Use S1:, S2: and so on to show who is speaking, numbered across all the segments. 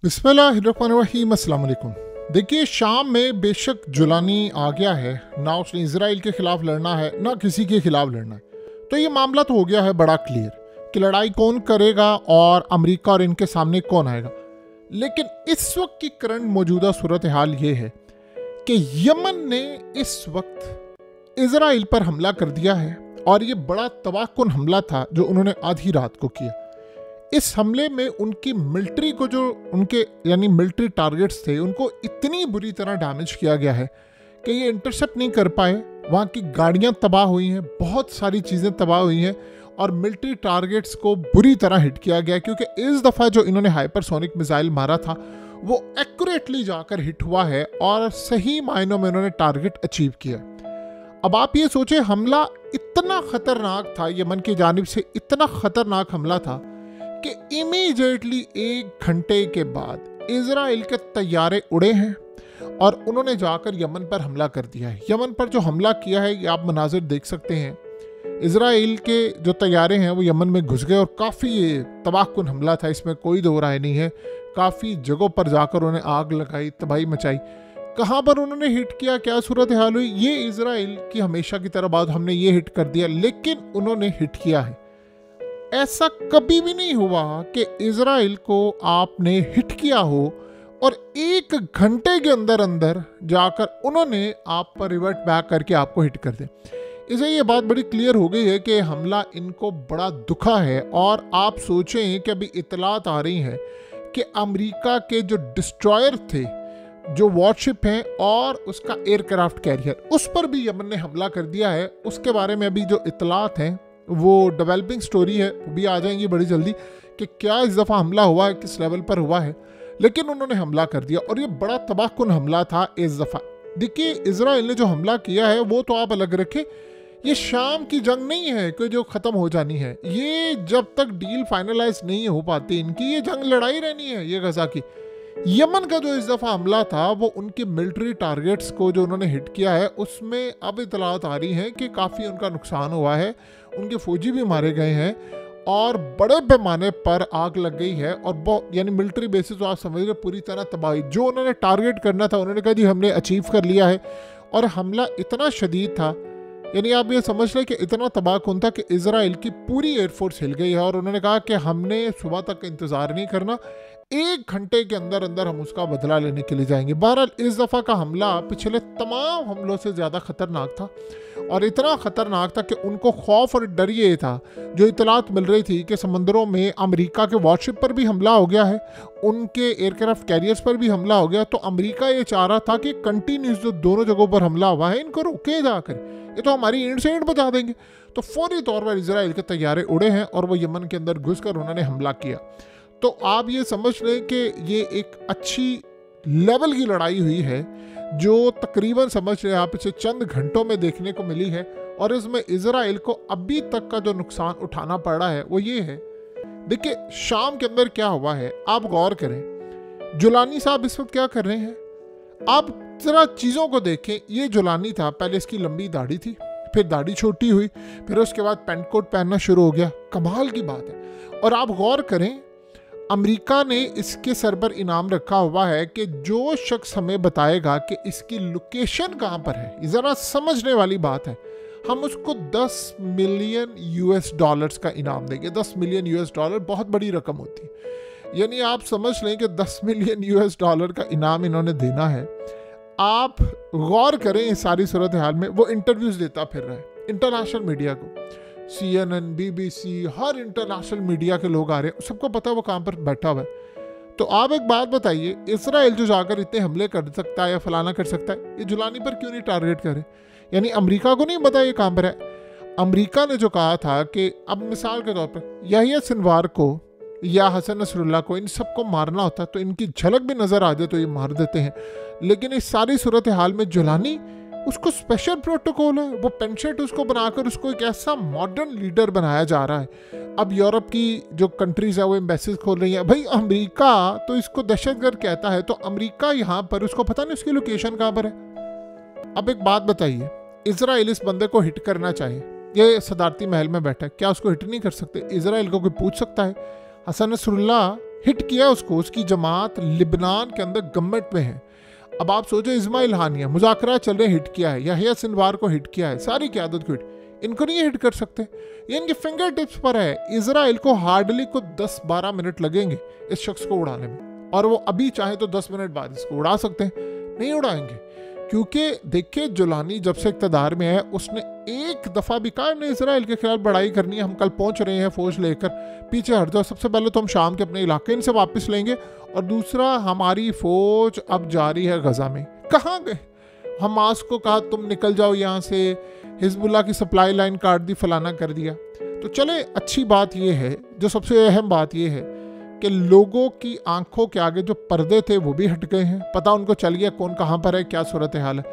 S1: बिस्मिल्लाहिर्रहमानिर्रहीम, अस्सलाम वालेकुम। देखिए, शाम में बेशक जुलानी आ गया है, ना उसने इसराइल के खिलाफ लड़ना है ना किसी के खिलाफ लड़ना है। तो ये मामला तो हो गया है बड़ा क्लियर कि लड़ाई कौन करेगा और अमेरिका और इनके सामने कौन आएगा। लेकिन इस वक्त की करंट मौजूदा सूरत हाल ये है कि यमन ने इस वक्त इसराइल पर हमला कर दिया है और ये बड़ा तबाहकुन हमला था जो उन्होंने आधी रात को किया। इस हमले में उनकी मिलिट्री को, जो उनके यानी मिलिट्री टारगेट्स थे, उनको इतनी बुरी तरह डैमेज किया गया है कि ये इंटरसेप्ट नहीं कर पाए। वहाँ की गाड़ियाँ तबाह हुई हैं, बहुत सारी चीज़ें तबाह हुई हैं और मिलिट्री टारगेट्स को बुरी तरह हिट किया गया, क्योंकि इस दफ़ा जो इन्होंने हाइपरसोनिक मिसाइल मारा था वो एक्यूरेटली जाकर हिट हुआ है और सही मायनों में उन्होंने टारगेट अचीव किया। अब आप ये सोचें, हमला इतना ख़तरनाक था, यमन की जानिब से इतना ख़तरनाक हमला था कि इमीडिएटली 1 घंटे के बाद इजराइल के तैयारे उड़े हैं और उन्होंने जाकर यमन पर हमला कर दिया है। यमन पर जो हमला किया है ये आप मनाजिर देख सकते हैं। इजराइल के जो तैयारे हैं वो यमन में घुस गए और काफ़ी तबाहकुन हमला था, इसमें कोई दो राय नहीं है। काफ़ी जगहों पर जाकर उन्होंने आग लगाई, तबाही मचाई। कहाँ पर उन्होंने हिट किया, क्या सूरत हाल हुई, ये इजराइल की हमेशा की तरह बात, हमने ये हिट कर दिया, लेकिन उन्होंने हिट किया है। ऐसा कभी भी नहीं हुआ कि इजराइल को आपने हिट किया हो और 1 घंटे के अंदर अंदर जाकर उन्होंने आप पर रिवर्ट बैक करके आपको हिट कर दे। इसे ये बात बड़ी क्लियर हो गई है कि हमला इनको बड़ा दुखा है। और आप सोचें कि अभी इतलात आ रही हैं कि अमेरिका के जो डिस्ट्रॉयर थे, जो वॉरशिप हैं और उसका एयरक्राफ्ट कैरियर, उस पर भी यमन ने हमला कर दिया है। उसके बारे में अभी जो इतलात हैं वो डेवलपिंग स्टोरी है, वो भी आ जाएंगी बड़ी जल्दी कि क्या इस दफ़ा हमला हुआ है, किस लेवल पर हुआ है। लेकिन उन्होंने हमला कर दिया और ये बड़ा तबाहकुन हमला था इस दफ़ा। देखिए, इजराइल ने जो हमला किया है वो तो आप अलग रखें, ये शाम की जंग नहीं है कि जो ख़त्म हो जानी है। ये जब तक डील फाइनलाइज नहीं हो पाती इनकी, ये जंग लड़ाई रहनी है। ये गजा की यमन का जो इस दफ़ा हमला था वो उनकी मिलिट्री टारगेट्स को जो उन्होंने हिट किया है, उसमें अब इतलात आ रही हैं कि काफ़ी उनका नुकसान हुआ है, उनके फौजी भी मारे गए हैं और बड़े पैमाने पर आग लग गई है। और यानी मिलिट्री बेसिस तो आप समझ रहे पूरी तरह तबाही। जो उन्होंने टारगेट करना था उन्होंने कहा जी हमने अचीव कर लिया है। और हमला इतना शदीद था, यानी आप ये समझ लें कि इतना तबाहकुन था कि इजराइल की पूरी एयरफोर्स हिल गई है और उन्होंने कहा कि हमने सुबह तक इंतज़ार नहीं करना, 1 घंटे के अंदर अंदर हम उसका बदला लेने के लिए जाएंगे। बहरहाल इस दफ़ा का हमला पिछले तमाम हमलों से ज़्यादा ख़तरनाक था और इतना ख़तरनाक था कि उनको खौफ और डर ये था, जो इतलात मिल रही थी कि समंदरों में अमेरिका के वॉरशिप पर भी हमला हो गया है, उनके एयरक्राफ्ट कैरियर्स पर भी हमला हो गया। तो अमेरिका ये चाह रहा था कि कंटिन्यूस जो दोनों जगहों पर हमला हुआ है इनको रोके जाकर, ये तो हमारी इंड से इंड बचा देंगे। तो फौरी तौर पर इजराइल के तैयारे उड़े हैं और वो यमन के अंदर घुसकर उन्होंने हमला किया। तो आप ये समझ लें कि ये एक अच्छी लेवल की लड़ाई हुई है जो तकरीबन समझ रहे आप इसे चंद घंटों में देखने को मिली है। और इसमें इजराइल को अभी तक का जो नुकसान उठाना पड़ रहा है वो ये है। देखिए, शाम के अंदर क्या हुआ है आप गौर करें। जुलानी साहब इस वक्त क्या कर रहे हैं, आप जरा चीज़ों को देखें। ये जुलानी था, पहले इसकी लंबी दाढ़ी थी, फिर दाढ़ी छोटी हुई, फिर उसके बाद पेंट कोट पहनना शुरू हो गया। कमाल की बात है। और आप गौर करें, अमेरिका ने इसके सर पर इनाम रखा हुआ है कि जो शख्स हमें बताएगा कि इसकी लोकेशन कहाँ पर है, ज़रा समझने वाली बात है, हम उसको 10 मिलियन US डॉलर्स का इनाम देंगे। 10 मिलियन US डॉलर बहुत बड़ी रकम होती है। यानी आप समझ लें कि 10 मिलियन US डॉलर का इनाम इन्होंने देना है। आप गौर करें इस सारी सूरत हाल में। वो इंटरव्यूज़ देता फिर रहा है इंटरनेशनल मीडिया को, CNN, BBC, हर इंटरनेशनल मीडिया के लोग आ रहे हैं, सबको पता है वो कहाँ पर बैठा हुआ है। तो आप एक बात बताइए, इसराइल जो जाकर इतने हमले कर सकता है या फलाना कर सकता है, ये जुलानी पर क्यों नहीं टारगेट करे? यानी अमेरिका को नहीं पता ये कहाँ पर है। अमेरिका ने जो कहा था कि अब मिसाल के तौर पर यहिया सिनवार को या हसन नसरुल्लाह को, इन सबको मारना होता तो इनकी झलक भी नज़र आ जाए तो ये मार देते हैं। लेकिन इस सारी सूरत हाल में जुलानी, उसको स्पेशल प्रोटोकॉल है, वो पेंशेट उसको बनाकर उसको एक ऐसा मॉडर्न लीडर बनाया जा रहा है। अब यूरोप की जो कंट्रीज है वो एम्बेसीज खोल रही है। भाई अमेरिका तो इसको दहशतगर्द कहता है, तो अमेरिका यहाँ पर उसको पता नहीं उसकी लोकेशन कहाँ पर है। अब एक बात बताइए, इजराइल इस बंदे को हिट करना चाहे, ये सदारती महल में बैठा है, क्या उसको हिट नहीं कर सकते? इजराइल को कोई पूछ सकता है? हसन नसरुल्लाह हिट किया उसको, उसकी जमात लिबनान के अंदर गवर्नमेंट में है। अब आप सोचो, इस्माइल हानिया मुज़ाकरा चल रहे, हिट किया है, याहिया सिनवार को हिट किया है, सारी क़यादत को हिट, इनको नहीं हिट कर सकते। ये इनके फिंगर टिप्स पर है। इजराइल को हार्डली को 10-12 मिनट लगेंगे इस शख्स को उड़ाने में, और वो अभी चाहे तो 10 मिनट बाद इसको उड़ा सकते हैं, नहीं उड़ाएंगे। क्योंकि देखिए, जुलानी जब से इक़्तिदार में है उसने एक दफ़ा भी कहा हमने इसराइल के खिलाफ लड़ाई करनी है, हम कल पहुंच रहे हैं फौज लेकर, पीछे हट जाओ, सबसे पहले तो हम शाम के अपने इलाके इनसे वापस लेंगे, और दूसरा हमारी फौज अब जारी है गजा में। कहाँ गए? हमास को कहा तुम निकल जाओ यहाँ से, हिजबुल्लाह की सप्लाई लाइन काट दी, फलाना कर दिया। तो चले, अच्छी बात यह है, जो सबसे अहम बात यह है कि लोगों की आंखों के आगे जो पर्दे थे वो भी हट गए हैं, पता उनको चल गया कौन कहाँ पर है, क्या सूरत हाल है।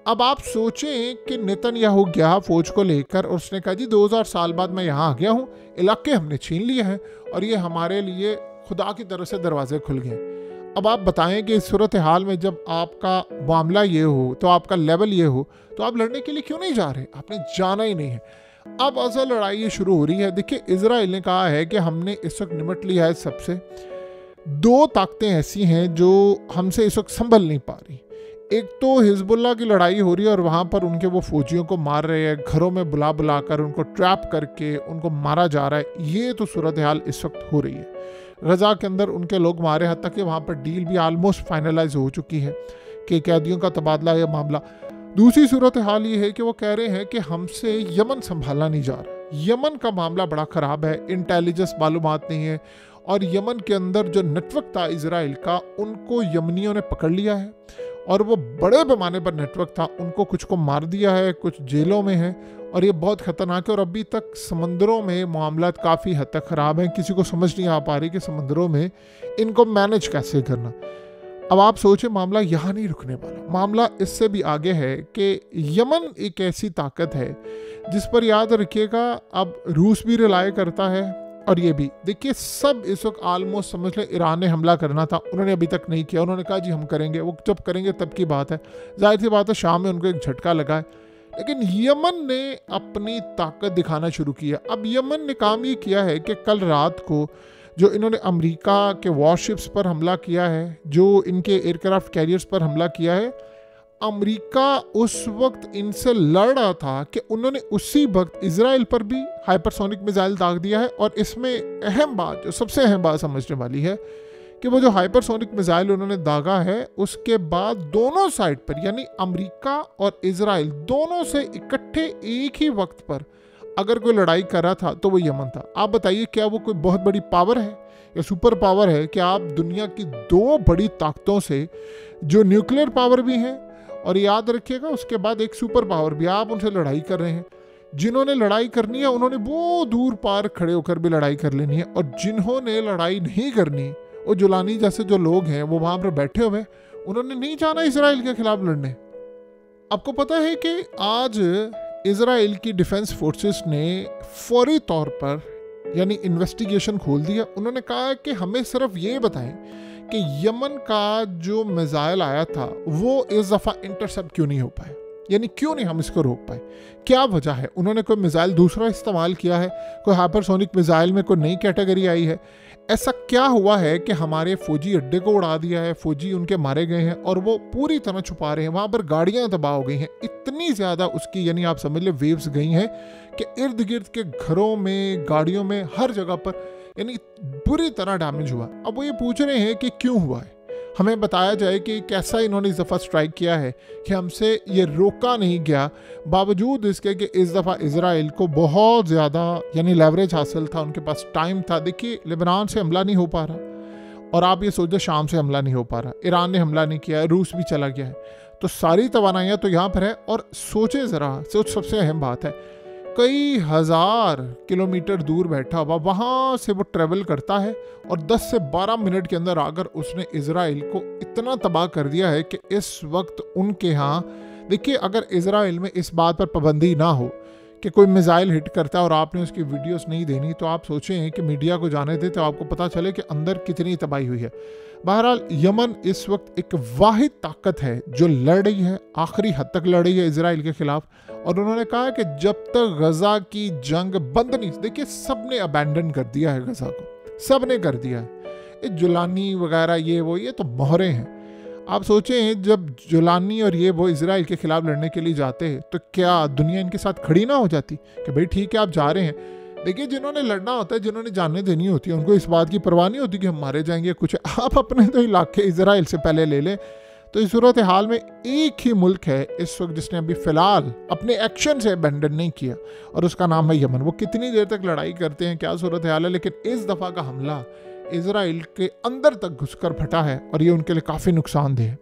S1: अब आप सोचें कि नेतन्याहू गया फौज को लेकर और उसने कहा जी 2000 साल बाद मैं यहाँ आ गया हूँ, इलाके हमने छीन लिए हैं और ये हमारे लिए खुदा की तरफ से दरवाजे खुल गए। अब आप बताएं कि इस सूरत हाल में जब आपका मामला ये हो, तो आपका लेवल ये हो, तो आप लड़ने के लिए क्यों नहीं जा रहे? आपने जाना ही नहीं है। अब असल लड़ाई ये शुरू हो रही है। देखिए, इजराइल ने कहा है कि हमने इस वक्त निपट लिया है सबसे। 2 ताकतें ऐसी हैं जो हमसे इस वक्त संभल नहीं पा रही। एक तो हिजबुल्लाह की लड़ाई हो रही है और वहाँ पर उनके वो फौजियों को मार रहे हैं, घरों में बुला बुला कर उनको ट्रैप करके उनको मारा जा रहा है। ये तो सूरत हाल इस वक्त हो रही है। गजा के अंदर उनके लोग मारे, हद तक कि वहाँ पर डील भी आलमोस्ट फाइनलाइज हो चुकी है कि कैदियों का तबादला या मामला। दूसरी सूरत हाल ये है कि वो कह रहे हैं कि हमसे यमन संभाला नहीं जा रहा। यमन का मामला बड़ा ख़राब है, इंटेलिजेंस मालूमात नहीं है, और यमन के अंदर जो नेटवर्क था इजराइल का, उनको यमनियों ने पकड़ लिया है, और वो बड़े पैमाने पर नेटवर्क था, उनको कुछ को मार दिया है, कुछ जेलों में है, और ये बहुत ख़तरनाक है। और अभी तक समंदरों में मामला काफ़ी हद तक ख़राब हैं, किसी को समझ नहीं आ पा रही कि समंदरों में इनको मैनेज कैसे करना। अब आप सोचें, मामला यहाँ नहीं रुकने वाला, मामला इससे भी आगे है कि यमन एक ऐसी ताकत है जिस पर याद रखिएगा अब रूस भी रिलाय करता है, और ये भी देखिए सब इस वक्त आलमोस्ट समझ लें ईरान ने हमला करना था, उन्होंने अभी तक नहीं किया। उन्होंने कहा जी हम करेंगे, वो जब करेंगे तब की बात है। जाहिर सी बात है शाम में उनको एक झटका लगा है, लेकिन यमन ने अपनी ताकत दिखाना शुरू किया। अब यमन ने काम ये किया है कि कल रात को जो इन्होंने अमेरिका के वॉरशिप्स पर हमला किया है, जो इनके एयरक्राफ्ट कैरियर्स पर हमला किया है, अमेरिका उस वक्त इनसे लड़ रहा था कि उन्होंने उसी वक्त इजराइल पर भी हाइपरसोनिक मिसाइल दाग दिया है। और इसमें अहम बात, जो सबसे अहम बात समझने वाली है, कि वो जो हाइपरसोनिक मिसाइल उन्होंने दागा है, उसके बाद दोनों साइड पर यानी अमेरिका और इजराइल दोनों से इकट्ठे एक ही वक्त पर अगर कोई लड़ाई कर रहा था तो वो यमन था। आप बताइए, क्या वो कोई बहुत बड़ी पावर है या सुपर पावर है कि आप दुनिया की 2 बड़ी ताकतों से, जो न्यूक्लियर पावर भी हैं और याद रखिएगा उसके बाद एक सुपर पावर भी, आप उनसे लड़ाई कर रहे हैं। जिन्होंने लड़ाई करनी है उन्होंने वो दूर पार खड़े होकर भी लड़ाई कर लेनी है, और जिन्होंने लड़ाई नहीं करनी, वो जुलानी जैसे जो लोग हैं वो वहाँ पर बैठे हुए, उन्होंने नहीं जाना इसराइल के खिलाफ लड़ने। आपको पता है कि आज इजराइल की डिफेंस फोर्सेस ने फौरी तौर पर यानी इन्वेस्टिगेशन खोल दिया। उन्होंने कहा कि हमें सिर्फ ये बताएं कि यमन का जो मिसाइल आया था वो इस दफ़ा इंटरसेप्ट क्यों नहीं हो पाए, यानी क्यों नहीं हम इसको रोक पाए, क्या वजह है। उन्होंने कोई मिसाइल दूसरा इस्तेमाल किया है, कोई हाइपरसोनिक मिसाइल में कोई नई कैटेगरी आई है, ऐसा क्या हुआ है कि हमारे फौजी अड्डे को उड़ा दिया है, फौजी उनके मारे गए हैं और वो पूरी तरह छुपा रहे हैं, वहाँ पर गाड़ियाँ तबाह हो गई हैं, इतनी ज़्यादा उसकी यानी आप समझ ले वेव्स गई हैं कि इर्द गिर्द के घरों में, गाड़ियों में, हर जगह पर यानी बुरी तरह डैमेज हुआ। अब वो ये पूछ रहे हैं कि क्यों हुआ है, हमें बताया जाए कि कैसा इन्होंने इस दफ़ा स्ट्राइक किया है कि हमसे ये रोका नहीं गया, बावजूद इसके कि इस दफ़ा इजराइल को बहुत ज़्यादा यानी लेवरेज हासिल था, उनके पास टाइम था। देखिए लेबनान से हमला नहीं हो पा रहा, और आप ये सोचो शाम से हमला नहीं हो पा रहा, ईरान ने हमला नहीं किया है, रूस भी चला गया है, तो सारी तवानाइयाँ तो यहाँ पर है। और सोचे ज़रा, सबसे अहम बात है, कई हज़ार किलोमीटर दूर बैठा हुआ वहाँ से वो ट्रेवल करता है, और 10 से 12 मिनट के अंदर आकर उसने इजराइल को इतना तबाह कर दिया है कि इस वक्त उनके यहाँ देखिए, अगर इजराइल में इस बात पर पाबंदी ना हो कि कोई मिसाइल हिट करता है और आपने उसकी वीडियोस नहीं देनी, तो आप सोचें कि मीडिया को जाने दे तो आपको पता चले कि अंदर कितनी तबाही हुई है। बहरहाल यमन इस वक्त एक वाहिद ताकत है जो लड़ रही है, आखिरी हद तक लड़ रही है इजराइल के खिलाफ, और उन्होंने कहा कि जब तक गजा की जंग बंद नहीं, देखिए सब ने अबैंडन कर दिया है, गजा को सब ने कर दिया है। ये जुलानी वगैरह ये तो मोहरे हैं। आप सोचें, जब जुलानी और ये वो इजराइल के खिलाफ लड़ने के लिए जाते हैं तो क्या दुनिया इनके साथ खड़ी ना हो जाती कि भाई ठीक है आप जा रहे हैं। देखिए, जिन्होंने लड़ना होता है, जिन्होंने जाने देनी होती है, उनको इस बात की परवाह नहीं होती कि हम मारे जाएंगे कुछ। आप अपने तो इलाके इजराइल से पहले ले लें। तो इस सूरत हाल में एक ही मुल्क है इस वक्त जिसने अभी फ़िलहाल अपने एक्शन से अबेंडन नहीं किया, और उसका नाम है यमन। वो कितनी देर तक लड़ाई करते हैं, क्या सूरत हाल है, लेकिन इस दफ़ा का हमला इजराइल के अंदर तक घुसकर फटा है और ये उनके लिए काफ़ी नुकसानदेह है।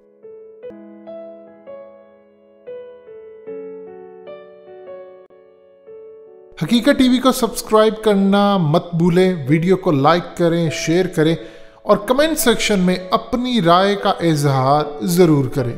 S1: हकीकत टीवी को सब्सक्राइब करना मत भूलें, वीडियो को लाइक करें, शेयर करें और कमेंट सेक्शन में अपनी राय का इजहार ज़रूर करें।